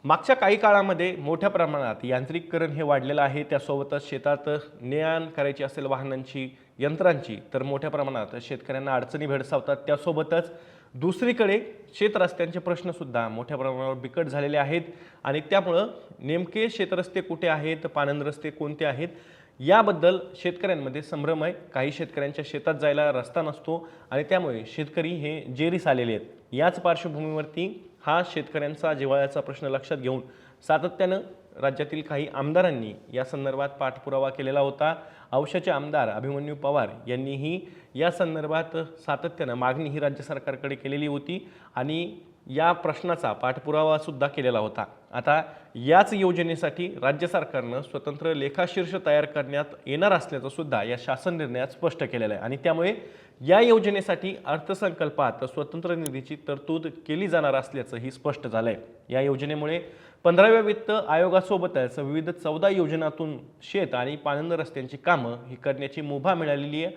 मागच्या काही काळामध्ये मोठ्या प्रमाणात यांत्रिकीकरण हे वाढलेलं आहे. त्यासोबतच शेतात ने-आण करायची असेल वाहनांची, यंत्रांची, तर मोठ्या प्रमाणात शेतकऱ्यांना अडचणी भेडसावतात. त्यासोबतच दुसरीकडे शेतरस्त्यांचे प्रश्नसुद्धा मोठ्या प्रमाणावर बिकट झालेले आहेत आणि त्यामुळं नेमके शेतरस्ते कुठे आहेत, पाणंद रस्ते कोणते आहेत, याबद्दल शेतकऱ्यांमध्ये संभ्रम आहे. काही शेतकऱ्यांच्या शेतात जायला रस्ता नसतो आणि त्यामुळे शेतकरी हे जेरीस आलेले आहेत. याच पार्श्वभूमीवरती हा शेतकऱ्यांचा जिव्हाळ्याचा प्रश्न लक्षात घेऊन सातत्यानं राज्यातील काही आमदारांनी या संदर्भात पाठपुरावा केलेला होता. औशाचे आमदार अभिमन्यू पवार यांनीही या संदर्भात सातत्यानं मागणी ही राज्य सरकारकडे केलेली होती आणि या प्रश्नाचा पाठपुरावा सुद्धा केलेला होता. आता याच योजनेसाठी राज्य सरकारनं स्वतंत्र लेखाशीर्ष तयार करण्यात येणार असल्याचं सुद्धा या शासन निर्णयात स्पष्ट केलेलं आहे आणि त्यामुळे या योजनेसाठी अर्थसंकल्पात स्वतंत्र निधीची तरतूद केली जाणार असल्याचंही स्पष्ट झालंय. या योजनेमुळे 15व्या वित्त आयोगासोबतच विविध 14 योजनांतून शेत आणि पाणंद रस्त्यांची कामं ही करण्याची मुभा मिळालेली आहे.